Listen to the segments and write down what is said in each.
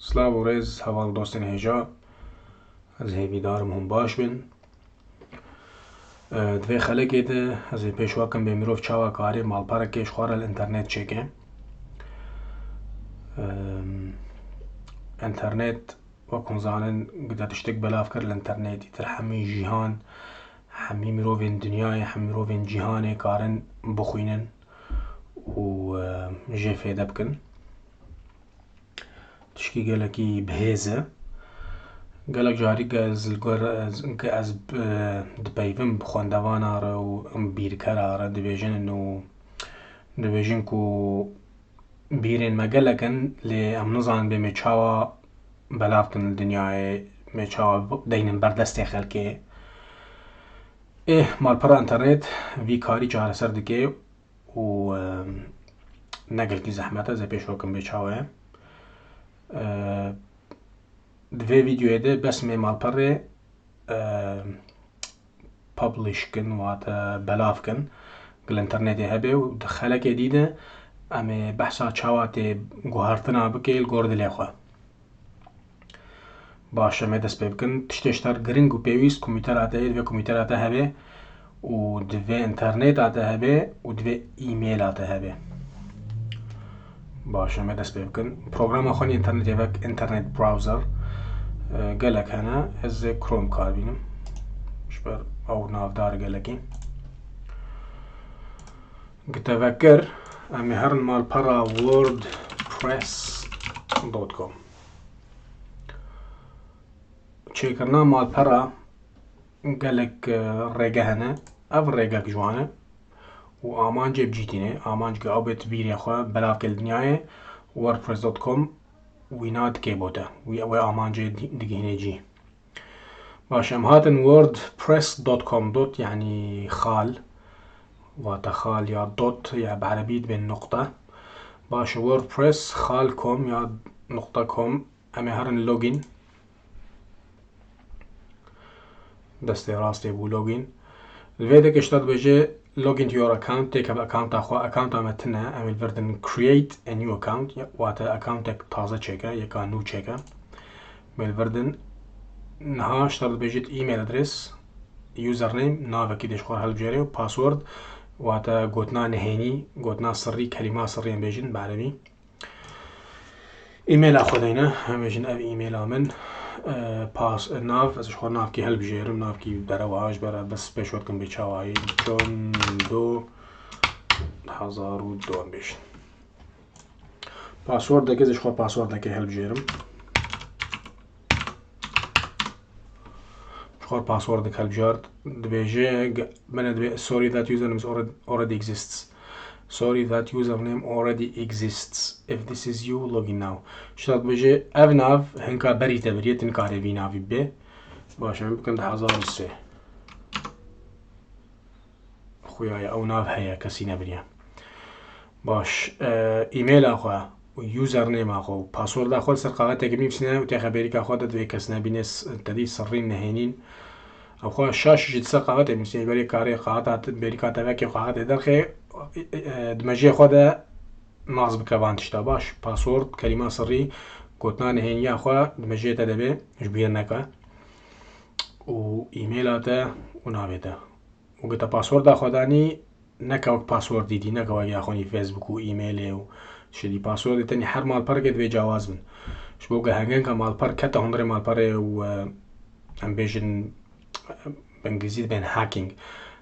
سلااو و ڕێز هەواڵ دۆستن هێژا ئەس هێویدارم هەم باش بن. دوێ خەلەکێتە ئەس پێشواکەم بێ مرۆڤ چاوا کارێ ماڵپەرێکێش خوارە لە ئینتەرنێت چێکێ. ئینتەرنێت وەکوم زانن گدە تشتێک بەلاف کرد لە ئینتەرنێتی تر هەمووی جیهان هەمووی مرۆڤێن دنیایە هەمووی مرۆڤێن جیهانێ کارن بخوێنن و ژێ فێدە بکەن. تشکی گەلێکی بەهێزە gelek carî ez dipeyvim bi xwendevanan re û bîrkera re dibêjin ku bîrên me gelek in lê em nizanin bê me çawa belav kin li dinyayê me çawa deynin berdestê xelkê. Malpera înternet vî karî çareser dike û ne gelekî zehmet e ez ê pêşwakim bê çawa ye. Divê vîdyoyê de besmê malperê publish kin wate belav kin li internetê hebe û di xelekê dîne em ê behsa çawa tê guhartina bike li gor dilê xwe. Baş em ê dest pê bikin tiştê ji ter giring û pêwîst komîtera te heye divê komîtera te hebe û divê interneta te hebe û divê îmêla te hebe. Baş em ê dest pê bikin programa xwe internetê vek internet browser gelek hene ez ê Chrome kar bînim ji ber ew navdar gelekî. Gitevekir em ê herin malpera wordpress.com. Çêkirina malpera gelek rêge hene ev rêgek ji wan e û amancê bicîtîne amanc ku ew bê ti bîrê xwe belav ke li dinyayê wordpress.com wîna dikê bo te wê amancê digihîne cî. Baş em hatin wordpress.com yani xal vate xal ya dot ya bi erebî dibên noqte. Baş wordpress xal.com ya .com em ê herin login destê rastê bû login. Li vê de kişta dibêje login to your account têke bi accounta xwe accounta me tune em ê virdin create a new account wate accountek taze çêke yeka nû çêke em ê virdin niha ji ter dibêjit email adres username navekî dê ji xwe hilbijêre û password wate gotina nihênî gotina sirrî kelîma sirrî em bêjin bi erebî. Îmêla xwe deyne em bêjin ev îmêla min nav ez ji xwe navkî hilbijêrim navkî derewa ji ber bes pêşwakim bê çawayî John Doe 2025. Passwordekê ez ji xwe passwordekê hilbijêrim passwordek hilbijart dibêje bine dibê sorry that username already exists. Sorry that username already exists. If this is you login now. Şta dibêje ev nav hinka berî te biriye tu nikarî vî navî bibê. Baş em bikin 2003 xuya ew nav heye kesî nebiriye. Baş îmêla xwe û username xwe û passworda xwe ser qaxetekê bînivîsîne û tê xeberîka xwe de divê kes nebîne tedî sirrîn nihênîn ew xwe şaş jî ser qaxetê bînivîsîne berê karê qaxeta bêrîka te vekê qaxetê derxê di mejiyê xwe de naz bike van tişta. Baş password kelîma sirrî gotina nihêniya xwe di mejiyê te debe ji bîr neke û îmêla te û navê te û gita passworda xwe danî neke wek password dîdî neke wek ya xwenî Facebook û îmêlê û şidî passwordê tenî her malperekê divê cawaz bin ji bo ku hengenka malper kete hundirê malperê û em bêjin bi îngilîzî dibên hacking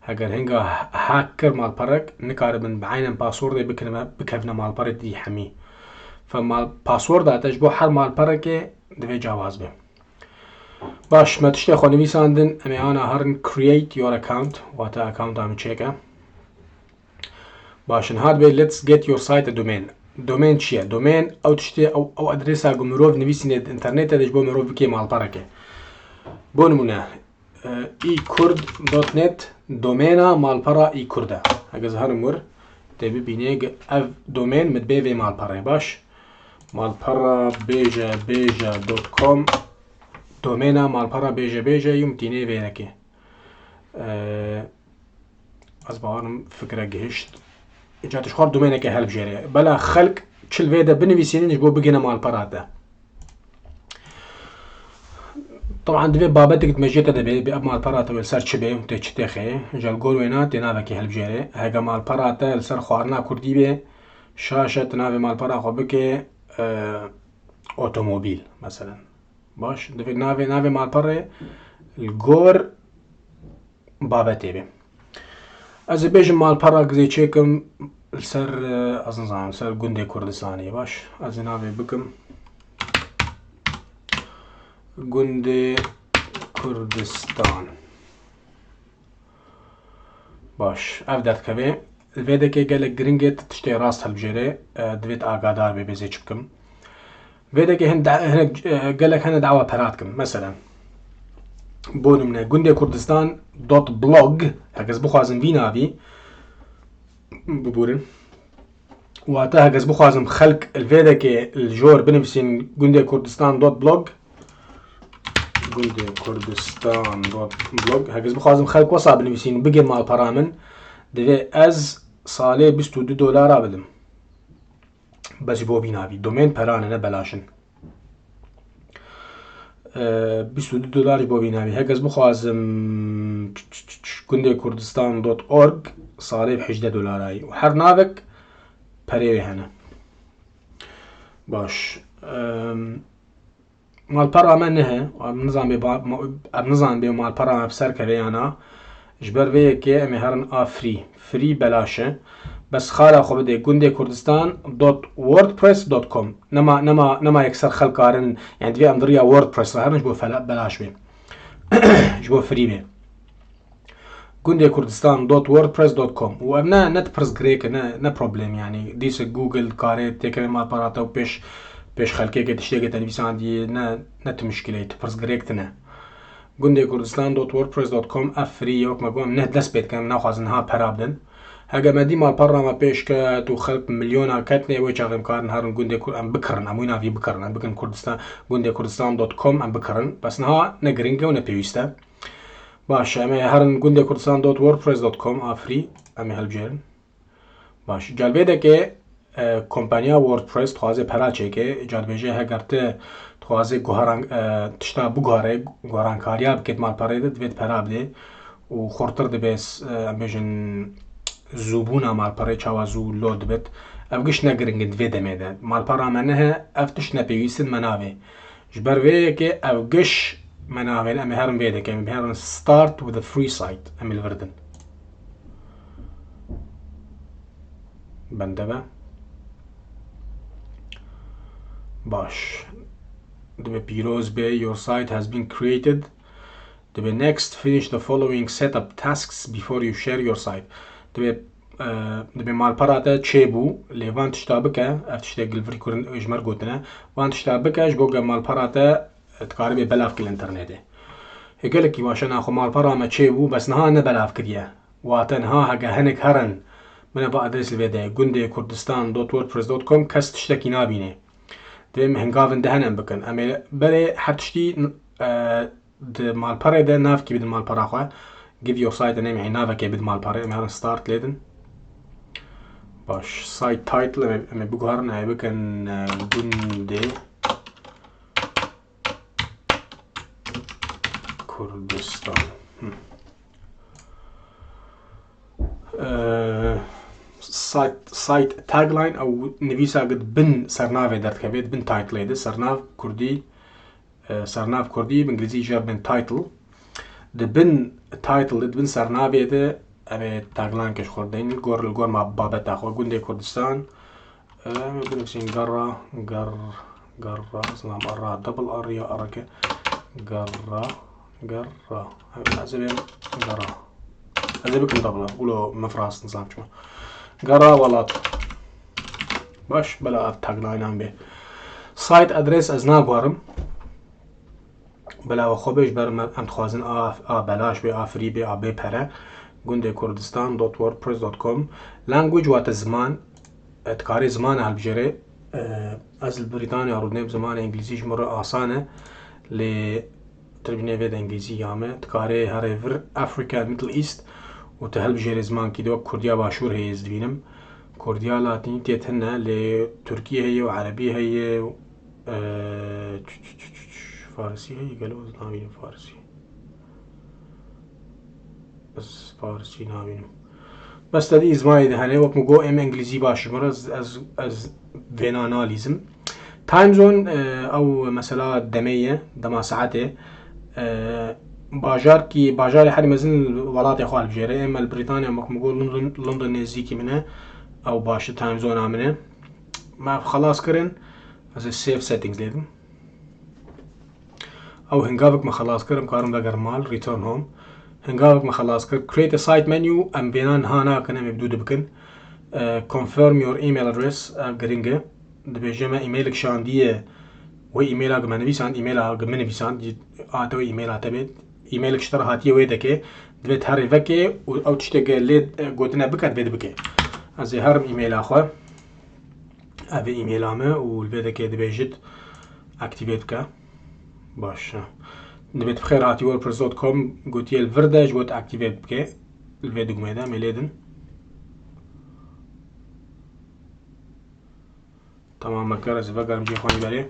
heger hinga hack kir malperek nikaribin bi aynen passwordê bikevne malperê dî hemî passworda te ji bo her malperekê divê cawaz be. Baş me tiştê xwe nivîsandin em ê ana herin create your account wate accounta min çêke. Baş niha dibê let's get your site a domain. Domain çi ye? Domain ew tiştê ew adresa ku mirov nivîsîne di internetê de ji bo mirov bike malperekê. Bo nimûne e-kurd.net domêna malpera e-kurd e. Heger ez herim wir tê bibîne ev domên min dibê vê malperê. Baş malpera bêje.com domêna malpera bêje yû mitîne vêrekê. Ez bawerim fikre gihîşt îca tişxwar domênekê hilbijêre bela xelk çil vê de binivîsînin ji bo bigîne malpera te. طبعا دبي بابتك تمجيتا دبي بأما البراتا بالسر شبه وتشتخي جال قول وينات تنافكي هالبجيري هاقا مال البراتا السر خوارنا كردي بي شاشة تنافي مال البرا خو بكي اوتوموبيل مثلا باش دبي نافي مال البرا الجور بابتي بي از بيجم مال البرا زي تشيكم السر أظن سر قندي كردستاني باش از نافي بكم قندي كردستان باش افدت كبي الفيديكي قالك جرينجت تشتي راس هالبجيري دويت اقادار ببيزي تشبكم فيديكي هنا قالك هنا دعوة براتكم مثلا بون من قندي كردستان دوت بلوج هكذا بخوازم فينا بي ببورن وقتها هكذا بخوازم خلق الفيديكي الجور بنفسين قندي كردستان دوت بلوج قندي كردستان دوت بلوج هكذا بخوازم خلق وصا بنفسين بقي مال برامن دوی از ساله 22 دلار بدم بس بو بیناوی دومین پرانه نه بلاشن 22 دلار بو بیناوی هکس بخوازم گنده کردستان دوت اورگ ساله 18 دلارایی و هر ناوک پریوی هنه باش مال پرا من نه اب نظام بی مال پرا بسر کریانا جبر وی که امی هرن فری بلاشه بس خاله خو بده گنده کردستان دوت وردپرس دوت کام نما یکسر خلقارن يعني دوی اندریا وردپرس هرن جبو بلاش بی جبو فری بی گنده کردستان دوت وردپرس دوت کام و نه نت پرس گریک نه پروبلم يعني دیس گوگل کاره تکرار مال پراتا و پیش خلقه که تشتیگه تنویسان دی نه تمشکله تپرس گریک تنه گنده کردستان دوت وردپرس دوت کام افری یوک مگوام نه دست بید کنم نخوازن ها پرابدن هگه مدی مال پر ما پیش که تو خلق میلیون کتنه و چاقم کارن هرن گنده ام بکرن اموی نافی بکرن ام بکن کردستان گنده کردستان دوت کام ام بکرن بس نها نگرینگه و نپیوسته باشه اما هرن گنده کردستان دوت وردپرس دوت کام افری اما هلبجرن باشه جالبه ده که کمپانیا وردپرس توازه پرا چکه جالبه هگرته توازه گوهران تشتا بگوهره گوهران کاریا بکت مال پره ده دوید پرا بده و خورتر ده بس امبیجن زوبونا مال پره چاوا زو لود بد افگش نگرنگ دوی دمه ده مال پره منه افتش نپیویسن مناوه جبر ویه که افگش مناوه امی هرم ویده که امی هرم start with a free site امی الوردن بنده با باش دبی پیروز به your site has been created دبی next finish the following setup tasks before you share your site دبی مال پراته چه بو لیوان تشتا بکه افتشتا گلفری کرن اجمر گوتنه وان تشتا بکه اش گوگا مال پراته تکاری به بلاف کل انترنته هگل کی واشن اخو مال پرامه چه بو بس نها نه بلاف کریه واتنها هگه هنک هرن من با ادرس الفيديو گنده کردستان دوت وردپرس دوت کام کس تشتکی نابینه دم هنگاون دهنم بکن اما برای حتشتی ده مال پره ده ناف کی بد مال پره خو give your site a name يعني ناف کی بد مال پره ما start لیدن باش site title اما بگوهرن ای بکن گنده کردستان سایت تاگلاین او نویسا قد بن سرناوه درد كبيت بن تايتل هيدا سرناف كردي بانجليزي جار بن تايتل ده بن تايتل ده بن سرناوه هيدا ابي تاگلاین كش خوردين الجور مع بابت اخو قندي كردستان بنفسين قرة اصلا مرة دبل ار يا اركه قرة عزبين قرة هذا بكم دبل قولوا مفراس نظام شو قرا ولات باش بلا تاگلاین هم به سایت ادرس از ناگوارم بلا و خوبش برم ام خوازن بلاش به افری به اب پره گنده کردستان دوت وردپرس دوت کام لانگویج وات زمان اتکاری زمان هالبجره از بریتانیا رودنه زمان انگلیزیش مره آسانه ل تربینه وید انگلیزی یامه اتکاری هر افریقا میدل ایست و تهل بجير زمان كيدو كرديا باشور هي زدوينم كرديا لاتيني تيتهنا لتركيا هي وعربية هي فارسی هی گلو نابینم فارسی بس فارسی نابینم بس تدي إزماعي ده هني وقت مجو إنجليزي باش مرة از فينا أناليزم تايم زون أو مثلا دمية دما ساعته باجار كي باجار حد مزن ولات يخال بجري إما بريطانيا وقت مجو لندن نزيكي منه أو باش تايم زون عمله ما خلاص كرن از سيف سيتنجز ليدم أو هنگاوك ما خلاص كرم كارم دقر مال ريتيرن هوم هنگاوك ما خلاص كر create a site menu ام بينان هانا كنا مبدود بكن confirm your email address گرینگه دبیجمه ایمیلک شاندیه و ایمیل اگه من نویسان ایمیل اگه من نویسان آتو ایمیل آتبید ایمیلک شتر هاتیه ویده که دوید هر وکه او تشتگه لید گوتنه بکد بید بکه از هرم ایمیل آخوا اوه ایمیل آمه و الویده که دبیجت اکتیویت که باشه دبیت بخیر هاتی wordpress.com گوتیه الوردش گوت اکتیویت بکه الویده گمیده میلیدن تمام مكر از فقر مجي خواني بالي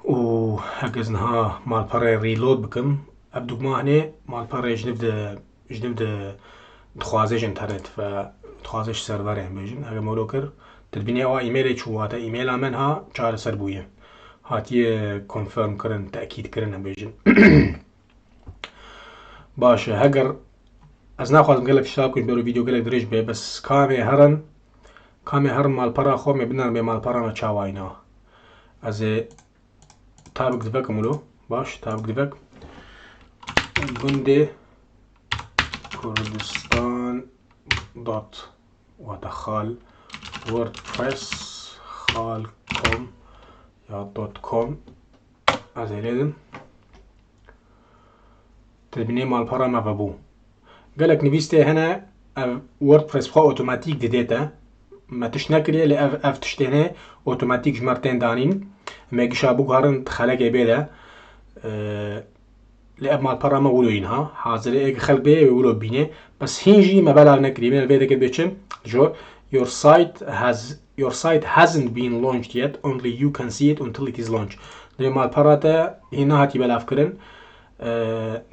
و هكذا مال بري ريلود بكم ابدو ما هني مال بري جنبد تخوازيش انترنت ف تخوازيش سيرفر يعني بيجن اگه مولوكر تدبيني او ايميل چواتا ايميل منها چار سر بويه هاتي كونفيرم كرن تاكيد كرن بيجن باشه هگر از نخوازم قلك اشتراك كنت برو فيديو قلك دريج بي بس کامی هر مالپرا خو میبینن به مالپرا ما چاوا اینا از تابق دبک مولو باش تابق دبک گنده کردستان دات و دخال وردپرس خال کم یا دوت کم از ایلیدن تبینی مالپرا ما ببو قالك نویسته هنا وردپرس خو اوتوماتیک دیده ما تش نکریه لی اف تشتینه اوتوماتیک جمرتين دانين ما يجيشا بوغارن تخلق بيدا لی اف مال برا ما ولو ينها حاضر ايك خلق بيه ولو بينه بس هنجي ما بلا نكري من البيدا كده بيتشم جو your site hasn't been launched yet only you can see it until it is launched لی مال برا تا هنا هاتي بلا فكرن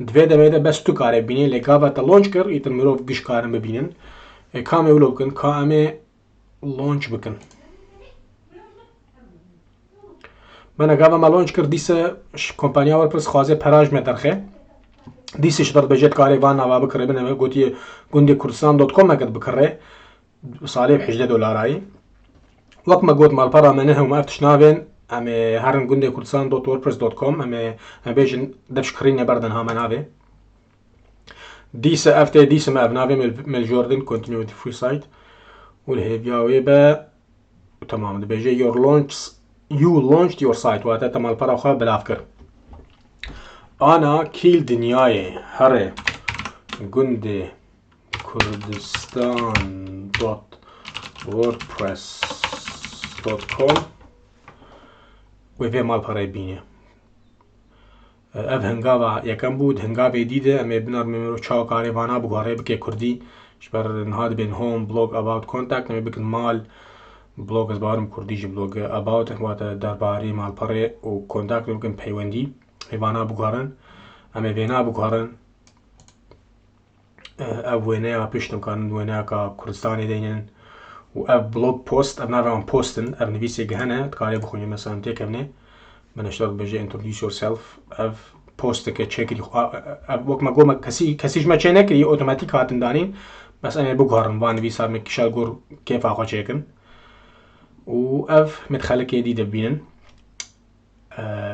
دویده میده بس تو کاره بینه لی گاوا تا لونچ کر ایتر مروف گش کارم ببینن کامه ولو بکن کامه لونچ بکن من اگه ما لونچ کرد دیسه کمپانیا وردپرس خوازه پراج مدرخه دیسه شدر بجت کاری وان نوا بکره بنه گوتی گنده کردستان دوت کم مکد بکره صالح $8 وقت ما قلت مال برا منه وما افتش نافين ام هرن گنده کردستان دوت وردپرس دوت کم ام بیجن دفش کرینه بردن ها مناوه دیسه افته دیسه ما ابناوه مل جوردن continue with the free site والهيفياوي با تمام ده بيجي you launched your site وقتها تمام البرا خا بالافكر انا كيل دنياي هره گنده كردستان دوت وردپرس دوت كوم وفي مال برا بينه اف هنگاوا یکم بود هنگاوی دیده اما بنار میمرو چاو کاری وانا بگاره بکه کردی شبر نهاد بین هوم بلوگ about contact نمی بکن مال بلوگ از بارم کردیش بلوگ about واتا درباری مال پره و contact نمی بکن پیوندی وانا بگارن اما وینا بگارن اف وینا پیشتم کارن وینا که کردستانی دینن و اف بلوگ پوست اف نوی آن پوستن اف نویسی گهنه کاری بخونی مثلا تیکمنه من اشتغل بجي introduce yourself اف post که چکری اف وقت ما گو ما کسیش ما چه نکری اوتوماتیک هاتن دانین بس انا بگارن وان ویسا مکشال گور کیف آخوا چکن و اف مدخلك جديدة بينن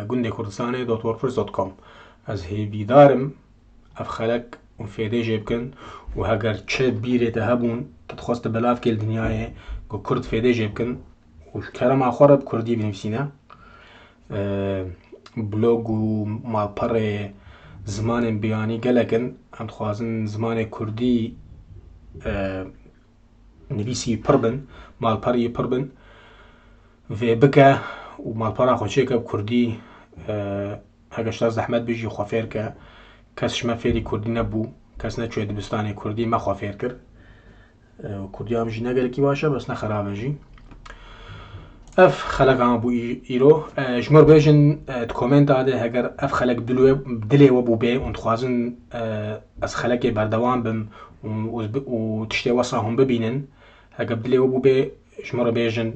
گنده کردستانه دوت وردپرس دوت کم از هیوی دارم اف خلق و فیده جیبکن و هگر چه بیره تهبون تتخواست بلاف که الدنیای گو کرد فیده جیبکن و کرم آخوره بکردی بنفسینه بلوگ و مالپر زمان بیانی گلکن هم خوازن زمان کردی نویسی پربن مالپری پربن و بکه و مالپرا خوچه که کردی هگشتا زحمت بجی خوافیر که کسش ما فیری کردی نبو کس نچوی دبستانی کردی ما خوافیر کر و کردی هم جی نگل کی باشه بس نخرابه جی اف خلق بو ایرو جمر بیجن کامنت داده هگر اف خلق دلی و بو بی اون خوازن از خلق بردوام بم و تشتی وصا هم ببینن هگر دلی و بو بی جمر بیجن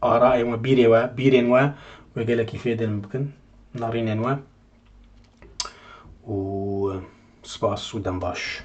آراء و بیرین و وقال كيف ممكن نارين و سباس ودن باش